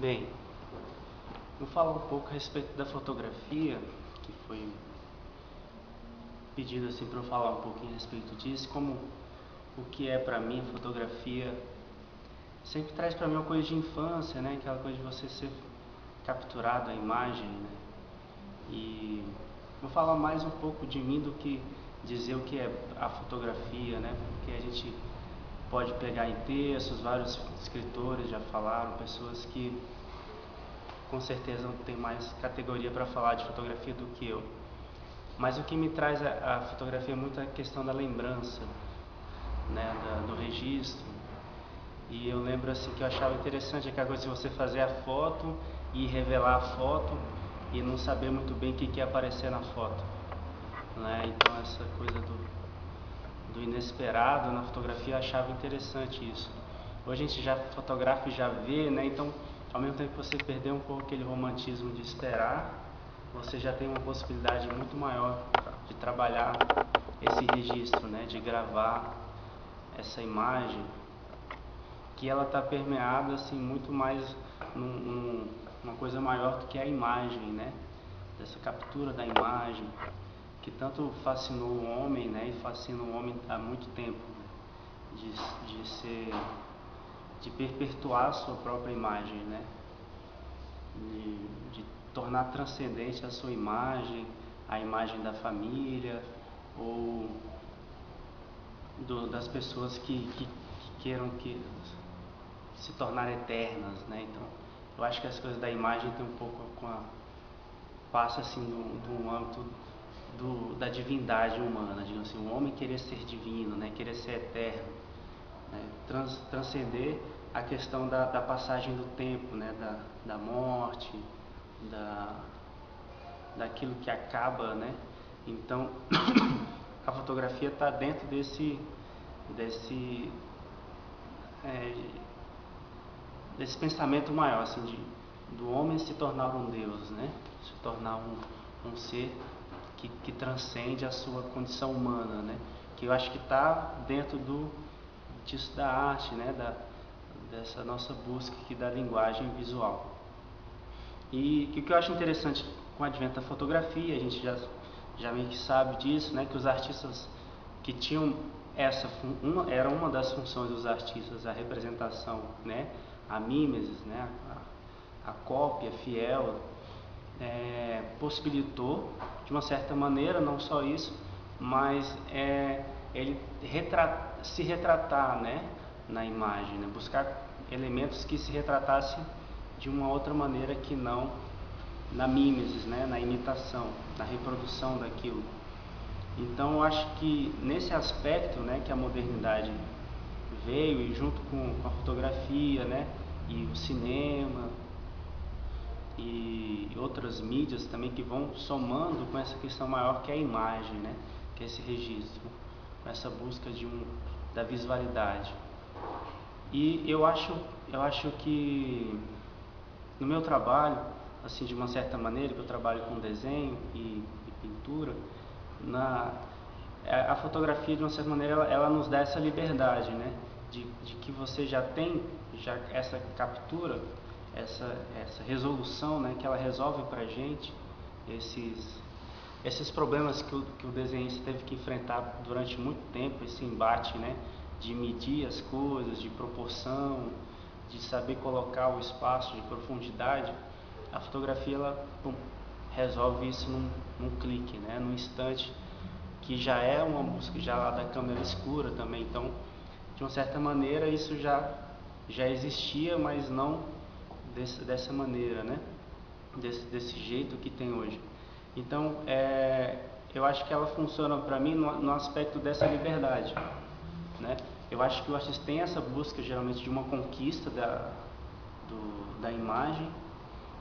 Bem, vou falar um pouco a respeito da fotografia, que foi pedido assim para eu falar um pouquinho a respeito disso, como o que é para mim a fotografia sempre traz para mim uma coisa de infância, né? Aquela coisa de você ser capturado a imagem, né? E vou falar mais um pouco de mim do que dizer o que é a fotografia, né? Porque a gente pode pegar em textos, vários escritores já falaram, pessoas que com certeza tem mais categoria para falar de fotografia do que eu. Mas o que me traz a fotografia é muito a questão da lembrança, né, do registro. E eu lembro assim que eu achava interessante aquela coisa de você fazer a foto e revelar a foto e não saber muito bem o que ia aparecer na foto, né? Então essa coisa do inesperado na fotografia eu achava interessante isso. Hoje a gente já fotografa e já vê, né? Então ao mesmo tempo que você perdeu um pouco aquele romantismo de esperar, você já tem uma possibilidade muito maior de trabalhar esse registro, né? De gravar essa imagem, que ela está permeada assim muito mais numa coisa maior do que a imagem, né? Dessa captura da imagem, que tanto fascinou o homem, né? E fascina o homem há muito tempo, de perpetuar a sua própria imagem, né? De tornar transcendente a sua imagem, a imagem da família ou das pessoas que queiram se tornar eternas, né? Então, eu acho que as coisas da imagem tem um pouco passa assim do âmbito da divindade humana, digamos assim, o homem querer ser divino, né? Querer ser eterno, né? Transcender a questão da passagem do tempo, né? Da morte, daquilo que acaba, né? Então, a fotografia está dentro desse pensamento maior, assim, do homem se tornar um Deus, né? Se tornar um ser que transcende a sua condição humana, né? Que eu acho que está dentro disso da arte, né? Dessa nossa busca aqui da linguagem visual. E o que eu acho interessante com o advento da fotografia, a gente já meio que sabe disso, né? Que os artistas que tinham era uma das funções dos artistas, a representação, né? A mimesis, né? A cópia fiel, possibilitou, de uma certa maneira, não só isso, mas ele se retratar, né? Na imagem, né? Buscar elementos que se retratassem de uma outra maneira que não na mimesis, né? Na imitação, na reprodução daquilo. Então eu acho que nesse aspecto, né, que a modernidade veio e junto com a fotografia, né, e o cinema e outras mídias também que vão somando com essa questão maior que é a imagem, né, que é esse registro, com essa busca da visualidade. E eu acho que no meu trabalho, assim, de uma certa maneira, que eu trabalho com desenho e pintura, a fotografia, de uma certa maneira, ela nos dá essa liberdade, né? De que você já tem essa captura, essa resolução, né? Que ela resolve pra gente esses problemas que o desenhista teve que enfrentar durante muito tempo, esse embate, né? De medir as coisas, de proporção, de saber colocar o espaço de profundidade. A fotografia, ela resolve isso num clique, né? Num instante, que já é uma busca já lá da câmera escura também. Então, de uma certa maneira, isso já existia, mas não dessa maneira, né? Desse jeito que tem hoje. Então, eu acho que ela funciona para mim no aspecto dessa liberdade, né? Eu acho que o artista tem essa busca geralmente de uma conquista da imagem,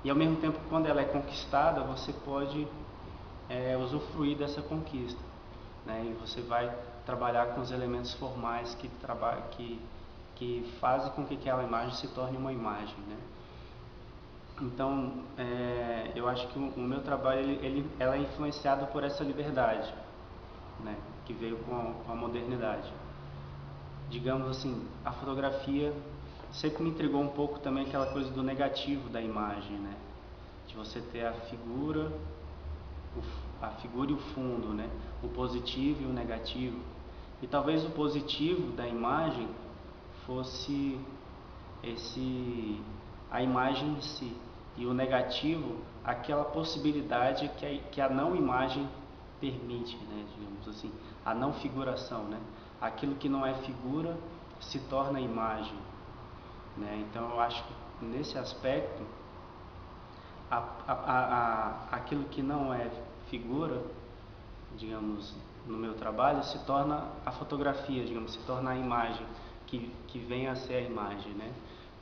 e ao mesmo tempo, quando ela é conquistada, você pode usufruir dessa conquista, né? E você vai trabalhar com os elementos formais que fazem com que aquela imagem se torne uma imagem, né? Então, eu acho que o meu trabalho ela é influenciado por essa liberdade, né? Que veio com a modernidade. Digamos assim, a fotografia sempre me intrigou um pouco também aquela coisa do negativo da imagem, né? De você ter a figura e o fundo, né? O positivo e o negativo. E talvez o positivo da imagem fosse a imagem em si, e o negativo, aquela possibilidade que a não imagem permite, né? Digamos assim, a não figuração, né? Aquilo que não é figura se torna imagem, né? Então eu acho que nesse aspecto aquilo que não é figura, digamos, no meu trabalho, se torna a fotografia, digamos, se torna a imagem, que vem a ser a imagem, né?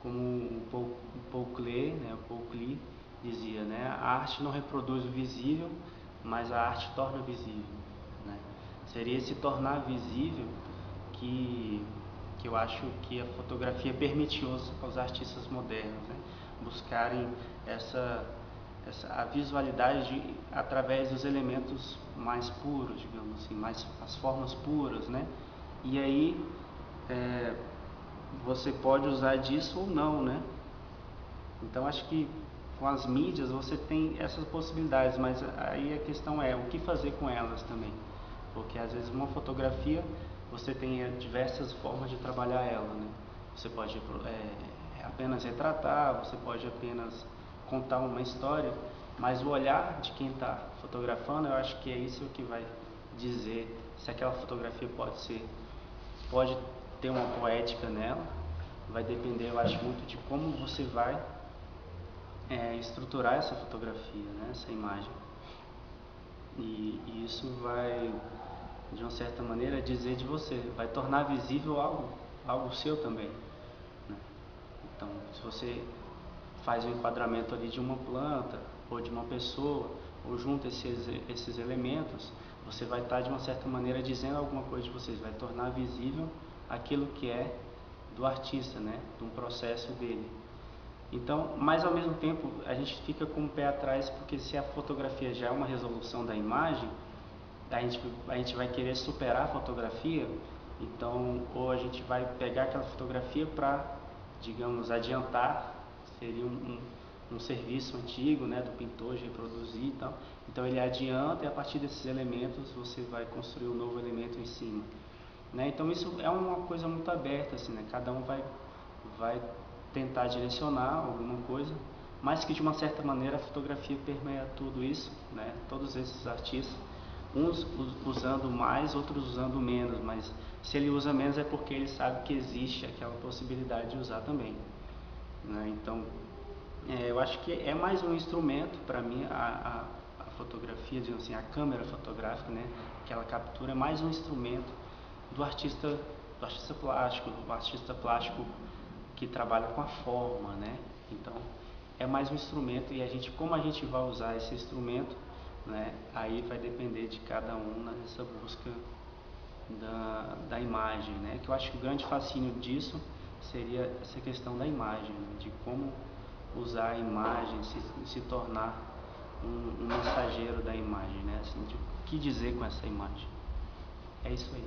Como o Paul Klee, né? O Paul Klee dizia, né? A arte não reproduz o visível, mas a arte torna visível, né? Seria esse tornar visível que eu acho que a fotografia permitiu aos artistas modernos, né? Buscarem a visualidade através dos elementos mais puros, digamos assim, mais as formas puras, né? E aí você pode usar disso ou não, né? Então acho que com as mídias você tem essas possibilidades, mas aí a questão é o que fazer com elas também, porque às vezes uma fotografia você tem diversas formas de trabalhar ela, né? Você pode apenas retratar, você pode apenas contar uma história, mas o olhar de quem está fotografando, eu acho que é isso que vai dizer se aquela fotografia pode ter uma poética nela. Vai depender, eu acho, muito de como você vai estruturar essa fotografia, né? Essa imagem. E isso vai, de uma certa maneira, dizer de você, vai tornar visível algo seu também, né? Então, se você faz um enquadramento ali de uma planta ou de uma pessoa, ou junta esses elementos, você vai estar de uma certa maneira dizendo alguma coisa de vocês, vai tornar visível aquilo que é do artista, né? De um processo dele. Então, mas ao mesmo tempo a gente fica com o pé atrás, porque se a fotografia já é uma resolução da imagem, a gente vai querer superar a fotografia, então ou a gente vai pegar aquela fotografia para, digamos, adiantar, seria um serviço antigo, né, do pintor de reproduzir e tal. Então ele adianta e a partir desses elementos você vai construir um novo elemento em cima, né? Então isso é uma coisa muito aberta, assim, né? Cada um vai tentar direcionar alguma coisa, mas que de uma certa maneira a fotografia permeia tudo isso, né? Todos esses artistas, uns usando mais, outros usando menos, mas se ele usa menos é porque ele sabe que existe aquela possibilidade de usar também, né? Então eu acho que é mais um instrumento para mim, a fotografia, digamos assim, a câmera fotográfica, né? Aquela captura é mais um instrumento do artista plástico que trabalha com a forma, né? Então é mais um instrumento e como a gente vai usar esse instrumento, né? Aí vai depender de cada um nessa busca da imagem, né? Que eu acho que o grande fascínio disso seria essa questão da imagem, né? De como usar a imagem, se tornar um mensageiro da imagem, né? Assim, de o que dizer com essa imagem. É isso aí.